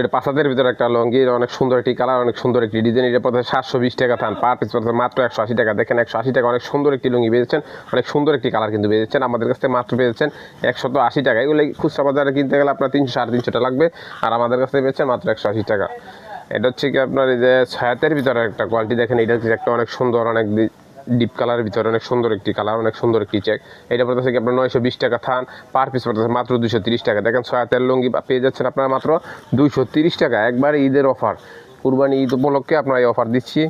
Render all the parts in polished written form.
এটা 5,000-এর ভিতরে একটা লুঙ্গি, অনেক সুন্দর একটি কালার, অনেক সুন্দর একটি ডিজাইন। এটা পড়ছে 720 টাকা থান, পার পিস পড়ছে মাত্র 180 টাকা। দেখেন 180 টাকা, অনেক সুন্দর একটি লুঙ্গি পেয়েছেন, অনেক সুন্দর একটি কালার কিন্তু পেয়েছেন। আমাদের কাছ থেকে মাত্র পেয়েছেন 180 টাকা। এগুলো খুচরা বাজারে কিনতে গেলে আপনার 300-350 টাকা লাগবে, আর আমাদের কাছ থেকে পেয়েছেন মাত্র 180 টাকা। এটা হচ্ছে কি আপনার এই যে ছায়াতের ভিতরে একটা কোয়ালিটি দেখেন, এটা হচ্ছে একটা অনেক সুন্দর, অনেক ডিপ কালারের ভিতরে অনেক সুন্দর একটি কালার, অনেক সুন্দর একটি চেক। এটা পড়তেছে কি আপনার 920 টাকা থান, পার পিস পড়তেছে মাত্র 230 টাকা। দেখেন 6 হাতের লুঙ্গি পেয়ে যাচ্ছেন আপনারা মাত্র 230 টাকা, একবার ঈদের অফার, কুরবানি ঈদ উপলক্ষে আপনারা এই অফার দিচ্ছি।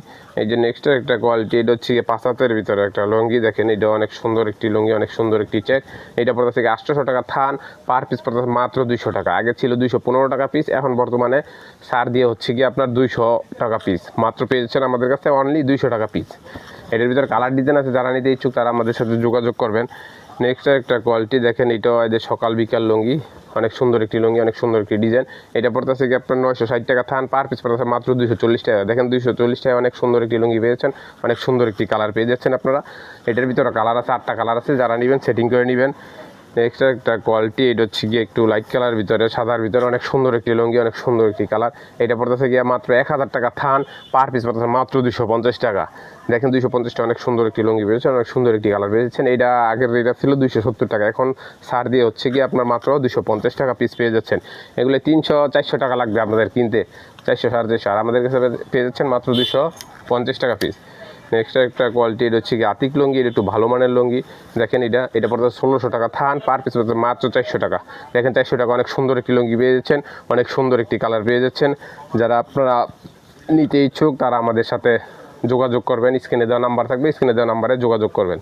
এই যে নেক্সট একটা কোয়ালিটি, এটা হচ্ছে 5 হাতের ভিতরে একটা লুঙ্গি দেখেন, এটা অনেক সুন্দর একটি লুঙ্গি, অনেক সুন্দর একটি চেক। এটা পড়তেছে 800 টাকা থান, পার পিস পড়তেছে মাত্র 200 টাকা। আগে ছিল 215 টাকা পিস, এখন বর্তমানে ছাড় দিয়ে হচ্ছে কি আপনার 200 টাকা পিস। মাত্র পেয়েছেন আমাদের কাছে অনলি 200 টাকা পিস। এটার ভিতরে কালার ডিজাইন আছে, যারা নিতে ইচ্ছুক তারা আমাদের সাথে যোগাযোগ করবেন। নেক্সট একটা কোয়ালিটি দেখেন, এটাও এদের সকাল বিকাল লুঙ্গি, অনেক সুন্দর একটি লুঙ্গি, অনেক সুন্দর একটি ডিজাইন। এটা পড়তেছে কি আপনার 960 টাকা থান, পার পিস পড়তেছে মাত্র 240 টাকা। দেখেন 240 টাকা, অনেক সুন্দর একটি লুঙ্গি পেয়েছেন, অনেক সুন্দর একটি কালার পেয়ে যাচ্ছেন আপনারা। এটার ভিতরে কালার আছে, 8টা কালার আছে, যারা নেবেন সেটিং করে নেবেন। নেক্সট একটা কোয়ালিটি, এটা হচ্ছে গিয়ে একটু লাইট কালার ভিতরে, সাদার ভিতরে, অনেক সুন্দর একটি লুঙ্গি, অনেক সুন্দর একটি কালার। এটা পড়তেছে গিয়ে মাত্র 1000 টাকা থান, পার পিস পড়তেছে মাত্র 250 টাকা। দেখেন 250 টাকা, অনেক সুন্দর একটি লুঙ্গি পেয়েছেন, অনেক সুন্দর একটি কালার পেয়েছেন। এটা আগের রেটটা ছিল 270 টাকা, এখন ছাড় দিয়ে হচ্ছে গিয়ে আপনার মাত্র 250 টাকা পিস পেয়ে যাচ্ছেন। এগুলো 300-400 টাকা লাগবে আপনাদের কিনতে, 400-450, আর আমাদের কাছে পেয়ে যাচ্ছেন মাত্র 250 টাকা পিস। নেক্সট একটা কোয়ালিটি, এটা হচ্ছে কি আতিক লুঙ্গি, এটা একটু ভালো মানের লুঙ্গি। দেখেন এটা পড়তে 1600 টাকা থান, পার পিস পড়তে মাত্র 400 টাকা। দেখেন 400 টাকা, অনেক সুন্দর একটি লুঙ্গি পেয়ে যাচ্ছেন, অনেক সুন্দর একটি কালার পেয়ে যাচ্ছেন। যারা আপনারা নিতে ইচ্ছুক তারা আমাদের সাথে যোগাযোগ করবেন, স্ক্রিনে দেওয়া নাম্বার থাকবে, স্ক্রিনে দেওয়া নাম্বারে যোগাযোগ করবেন।